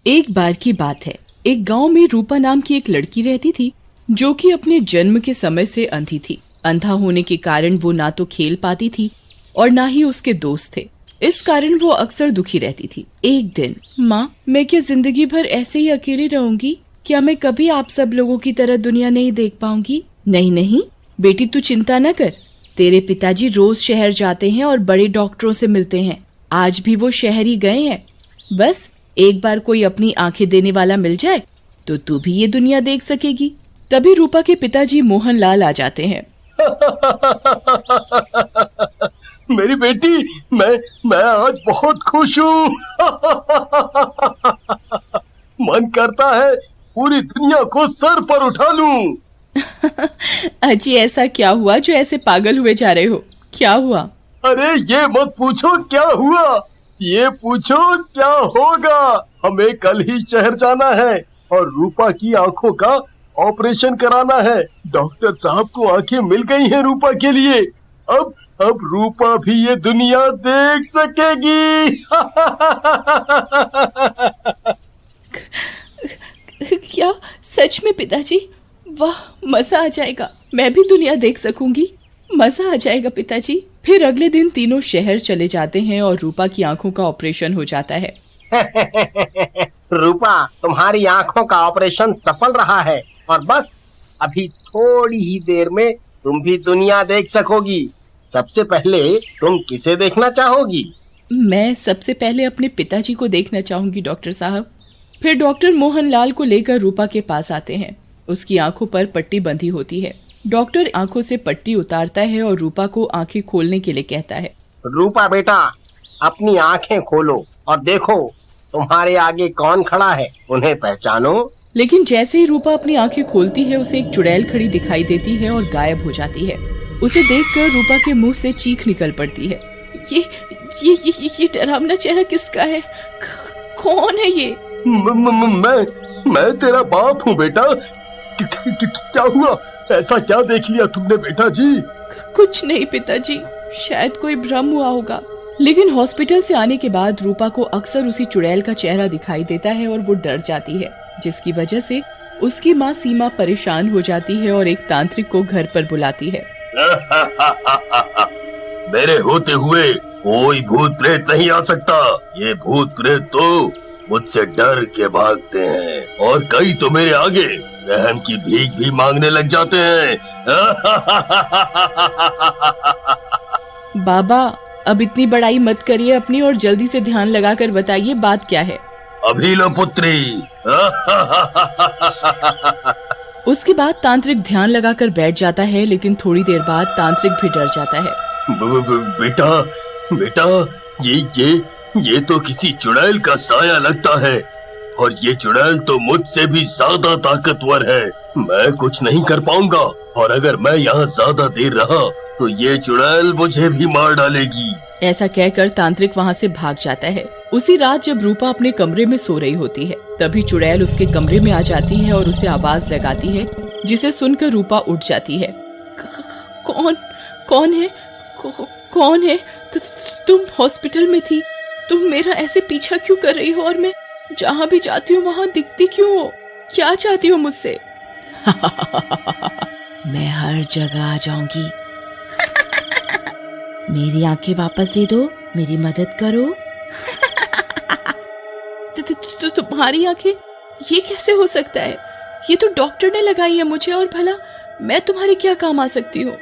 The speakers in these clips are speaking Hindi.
एक बार की बात है, एक गांव में रूपा नाम की एक लड़की रहती थी जो कि अपने जन्म के समय से अंधी थी। अंधा होने के कारण वो ना तो खेल पाती थी और ना ही उसके दोस्त थे। इस कारण वो अक्सर दुखी रहती थी। एक दिन, माँ, मैं क्या जिंदगी भर ऐसे ही अकेली रहूंगी? क्या मैं कभी आप सब लोगों की तरह दुनिया नहीं देख पाऊंगी? नहीं नहीं बेटी, तू चिंता न कर। तेरे पिताजी रोज शहर जाते हैं और बड़े डॉक्टरों से मिलते हैं। आज भी वो शहर ही गए हैं। बस एक बार कोई अपनी आंखें देने वाला मिल जाए तो तू भी ये दुनिया देख सकेगी। तभी रूपा के पिताजी मोहन लाल आ जाते हैं। मेरी बेटी, मैं आज बहुत खुश हूँ। मन करता है पूरी दुनिया को सर पर उठा लूं। अजी, ऐसा क्या हुआ जो ऐसे पागल हुए जा रहे हो? क्या हुआ? अरे ये मत पूछो क्या हुआ, ये पूछो क्या होगा। हमें कल ही शहर जाना है और रूपा की आंखों का ऑपरेशन कराना है। डॉक्टर साहब को आंखें मिल गई हैं रूपा के लिए। अब रूपा भी ये दुनिया देख सकेगी। क्या सच में पिताजी? वाह, मजा आ जाएगा। मैं भी दुनिया देख सकूंगी। मजा आ जाएगा पिताजी। फिर अगले दिन तीनों शहर चले जाते हैं और रूपा की आंखों का ऑपरेशन हो जाता है। रूपा, तुम्हारी आंखों का ऑपरेशन सफल रहा है और बस अभी थोड़ी ही देर में तुम भी दुनिया देख सकोगी। सबसे पहले तुम किसे देखना चाहोगी? मैं सबसे पहले अपने पिताजी को देखना चाहूंगी डॉक्टर साहब। फिर डॉक्टर मोहन लाल को लेकर रूपा के पास आते हैं। उसकी आंखों पर पट्टी बंधी होती है। डॉक्टर आंखों से पट्टी उतारता है और रूपा को आंखें खोलने के लिए कहता है। रूपा बेटा, अपनी आंखें खोलो और देखो तुम्हारे आगे कौन खड़ा है, उन्हें पहचानो। लेकिन जैसे ही रूपा अपनी आंखें खोलती है, उसे एक चुड़ैल खड़ी दिखाई देती है और गायब हो जाती है। उसे देखकर रूपा के मुंह से चीख निकल पड़ती है। ये डरावना चेहरा किसका है? कौन है ये? मैं तेरा बाप हूँ बेटा। क्या हुआ? ऐसा क्या देख लिया तुमने बेटा जी? कुछ नहीं पिताजी, शायद कोई भ्रम हुआ होगा। लेकिन हॉस्पिटल से आने के बाद रूपा को अक्सर उसी चुड़ैल का चेहरा दिखाई देता है और वो डर जाती है, जिसकी वजह से उसकी माँ सीमा परेशान हो जाती है और एक तांत्रिक को घर पर बुलाती है। मेरे होते हुए कोई भूत प्रेत नहीं आ सकता। ये भूत प्रेत तो मुझसे डर के भागते हैं और कई तो मेरे आगे रहम की भीख भी मांगने लग जाते हैं। बाबा, अब इतनी बड़ाई मत करिए अपनी और जल्दी से ध्यान लगाकर बताइए बात क्या है। अभी लो पुत्री। उसके बाद तांत्रिक ध्यान लगाकर बैठ जाता है, लेकिन थोड़ी देर बाद तांत्रिक भी डर जाता है। बेटा, ये तो किसी चुड़ैल का साया लगता है और ये चुड़ैल तो मुझसे भी ज्यादा ताकतवर है। मैं कुछ नहीं कर पाऊंगा और अगर मैं यहाँ ज्यादा देर रहा तो ये चुड़ैल मुझे भी मार डालेगी। ऐसा कहकर तांत्रिक वहाँ से भाग जाता है। उसी रात जब रूपा अपने कमरे में सो रही होती है, तभी चुड़ैल उसके कमरे में आ जाती है और उसे आवाज लगाती है, जिसे सुनकर रूपा उठ जाती है। कौन है? कौन है? तुम हॉस्पिटल में थी। तुम मेरा ऐसे पीछा क्यों कर रही हो और मैं जहाँ भी जाती हूँ वहाँ दिखती क्यों हो? क्या चाहती हो मुझसे? मैं हर जगह आ जाऊंगी। मेरी आंखें वापस दे दो, मेरी मदद करो। तुम्हारी आंखें? ये कैसे हो सकता है? ये तो डॉक्टर ने लगाई है मुझे, और भला मैं तुम्हारे क्या काम आ सकती हूँ?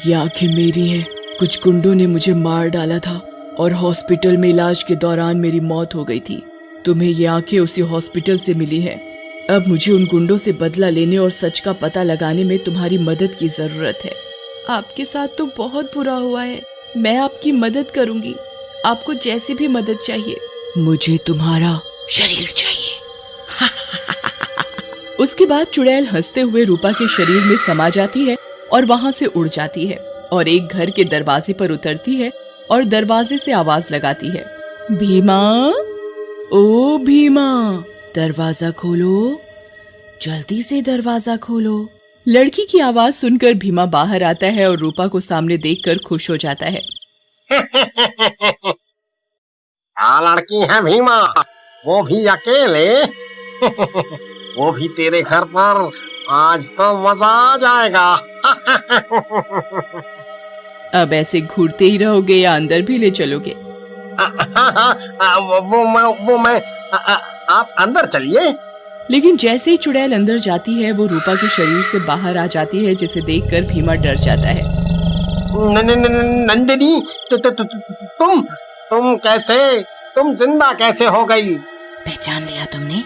ये आंखें मेरी हैं। कुछ गुंडों ने मुझे मार डाला था और हॉस्पिटल में इलाज के दौरान मेरी मौत हो गई थी। तुम्हें ये आंखें उसी हॉस्पिटल से मिली है। अब मुझे उन गुंडों से बदला लेने और सच का पता लगाने में तुम्हारी मदद की जरूरत है। आपके साथ तो बहुत बुरा हुआ है। मैं आपकी मदद करूंगी। आपको जैसी भी मदद चाहिए। मुझे तुम्हारा शरीर चाहिए। उसके बाद चुड़ैल हंसते हुए रूपा के शरीर में समा जाती है और वहां से उड़ जाती है और एक घर के दरवाजे पर उतरती है और दरवाजे से आवाज लगाती है। भीमा, ओ भीमा, दरवाजा खोलो, जल्दी से दरवाजा खोलो। लड़की की आवाज सुनकर भीमा बाहर आता है और रूपा को सामने देखकर खुश हो जाता है। क्या लड़की है भीमा, वो भी अकेले। वो भी तेरे घर पर, आज तो मजा आ जाएगा। अब ऐसे घूरते ही रहोगे या अंदर भी ले चलोगे? वो मैं आप अंदर चलिए। लेकिन जैसे ही चुड़ैल अंदर जाती है वो रूपा के शरीर से बाहर आ जाती है, जिसे देखकर भीमा डर जाता है। नंदिनी, तुम कैसे, तुम जिंदा कैसे हो गई? पहचान लिया तुमने?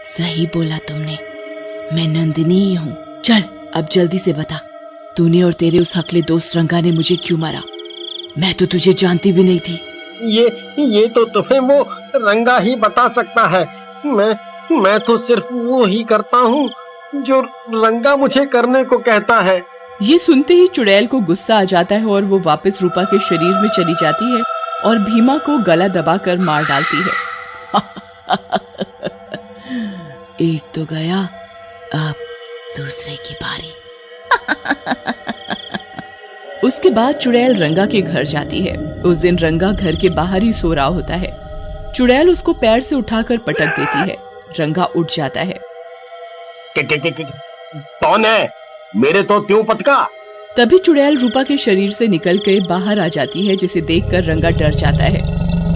सही बोला तुमने, मैं नंदिनी ही हूँ। चल अब जल्दी से बता, तूने और तेरे उस हकले दोस्त रंगा ने मुझे क्यों मारा? मैं तो तुझे जानती भी नहीं थी। ये तो तुम्हें वो रंगा ही बता सकता है। मैं तो सिर्फ वो ही करता हूँ जो रंगा मुझे करने को कहता है। ये सुनते ही चुड़ैल को गुस्सा आ जाता है और वो वापस रूपा के शरीर में चली जाती है और भीमा को गला दबाकर मार डालती है। एक तो गया, अब दूसरे की बारी। उसके बाद चुड़ैल रंगा के घर जाती है। उस दिन रंगा घर के बाहर ही सो रहा होता है। चुड़ैल उसको पैर से उठाकर पटक देती है। रंगा उठ जाता है। कौन है? मेरे तो क्यों पटका? तभी चुड़ैल रूपा के शरीर से निकल के बाहर आ जाती है, जिसे देखकर रंगा डर जाता है।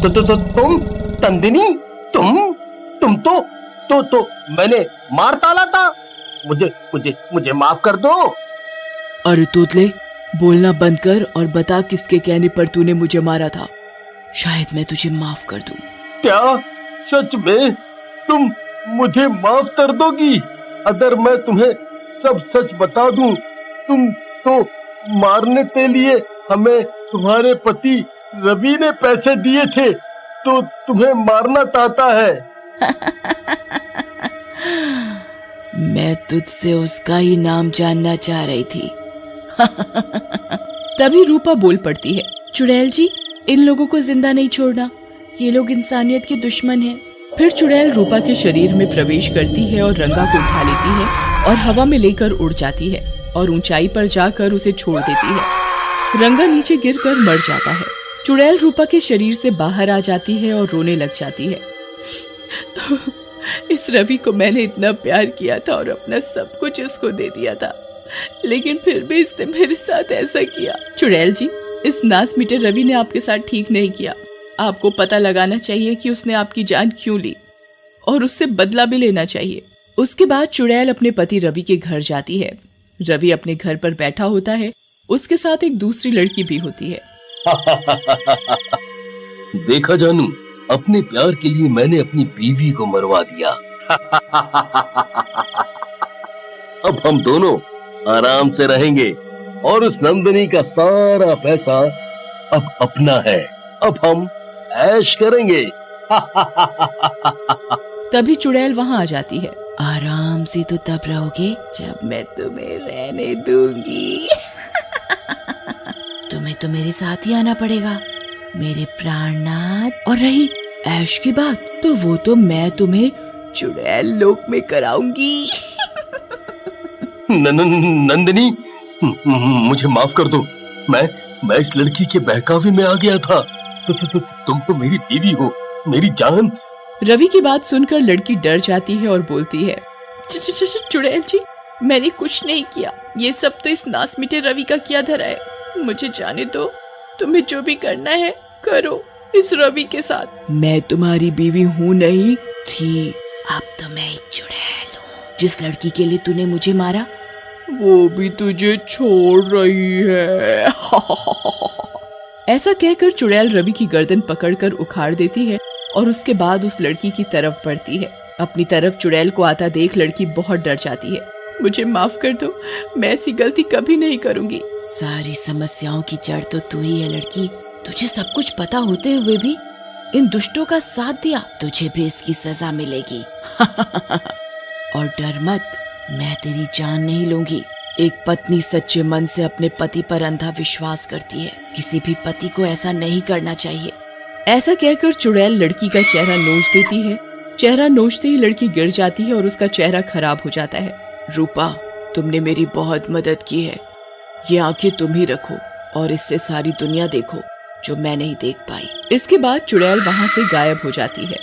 तुम नंदिनी, तुम तो मैंने मार डाला था। मुझे माफ कर दो। अरे तोतले, बोलना बंद कर और बता किसके कहने पर तूने मुझे मारा था। शायद मैं तुझे माफ कर दूं। क्या सच में तुम मुझे माफ कर दोगी? अगर मैं तुम्हें सब सच बता दूं, तुम तो मारने के लिए हमें तुम्हारे पति रवि ने पैसे दिए थे, तो तुम्हें मारना चाहता है। मैं तुझसे उसका ही नाम जानना चाह रही थी। तभी रूपा बोल पड़ती है, चुड़ैल जी, इन लोगों को जिंदा नहीं छोड़ना, ये लोग इंसानियत के दुश्मन हैं। फिर चुड़ैल रूपा के शरीर में प्रवेश करती है और रंगा को उठा लेती है और हवा में लेकर उड़ जाती है और ऊंचाई पर जाकर उसे छोड़ देती है। रंगा नीचे गिरकर मर जाता है। चुड़ैल रूपा के शरीर से बाहर आ जाती है और रोने लग जाती है। इस रवि को मैंने इतना प्यार किया था और अपना सब कुछ इसको दे दिया था, लेकिन फिर भी इसने मेरे साथ ऐसा किया। चुड़ैल जी, इस नास मीठे रवि ने आपके साथ ठीक नहीं किया। आपको पता लगाना चाहिए कि उसने आपकी जान क्यों ली और उससे बदला भी लेना चाहिए। उसके बाद चुड़ैल अपने पति रवि के घर जाती है। रवि अपने घर पर बैठा होता है। उसके साथ एक दूसरी लड़की भी होती है। देखा जानू, अपने प्यार के लिए मैंने अपनी बीवी को मरवा दिया। अब हम दोनों आराम से रहेंगे और उस नंदिनी का सारा पैसा अब अपना है। अब हम ऐश करेंगे। तभी चुड़ैल वहाँ आ जाती है। आराम से तो तब रहोगे जब मैं तुम्हें रहने दूंगी। तुम्हें तो मेरे साथ ही आना पड़ेगा, मेरे प्राणनाथ। और रही ऐश की बात, तो वो तो मैं तुम्हें चुड़ैल लोक में कराऊंगी। नंदिनी, मुझे माफ कर दो। मैं इस लड़की के बहकावे में आ गया था। तुम तो मेरी बीवी हो, मेरी जान। रवि की बात सुनकर लड़की डर जाती है और बोलती है, चुड़ैल जी, मैंने कुछ नहीं किया। ये सब तो इस नास मीठे रवि का किया धरा है। मुझे जाने दो। तुम्हें जो भी करना है करो इस रवि के साथ। मैं तुम्हारी बीवी हूँ नहीं थी, अब तो मैं एक चुड़ैल हूँ। जिस लड़की के लिए तूने मुझे मारा, वो भी तुझे छोड़ रही है। ऐसा कहकर चुड़ैल रवि की गर्दन पकड़कर उखाड़ देती है और उसके बाद उस लड़की की तरफ बढ़ती है। अपनी तरफ चुड़ैल को आता देख लड़की बहुत डर जाती है। मुझे माफ कर दो, मैं ऐसी गलती कभी नहीं करूंगी। सारी समस्याओं की जड़ तो तू ही है लड़की। तुझे सब कुछ पता होते हुए भी इन दुष्टों का साथ दिया, तुझे भी इसकी सजा मिलेगी। और डर मत, मैं तेरी जान नहीं लूंगी। एक पत्नी सच्चे मन से अपने पति पर अंधा विश्वास करती है। किसी भी पति को ऐसा नहीं करना चाहिए। ऐसा कहकर चुड़ैल लड़की का चेहरा नोच देती है। चेहरा नोचते ही लड़की गिर जाती है और उसका चेहरा खराब हो जाता है। रूपा, तुमने मेरी बहुत मदद की है। ये आंखें तुम ही रखो और इससे सारी दुनिया देखो। जो मैं नहीं देख पाई। इसके बाद चुड़ैल वहाँ से गायब हो जाती है।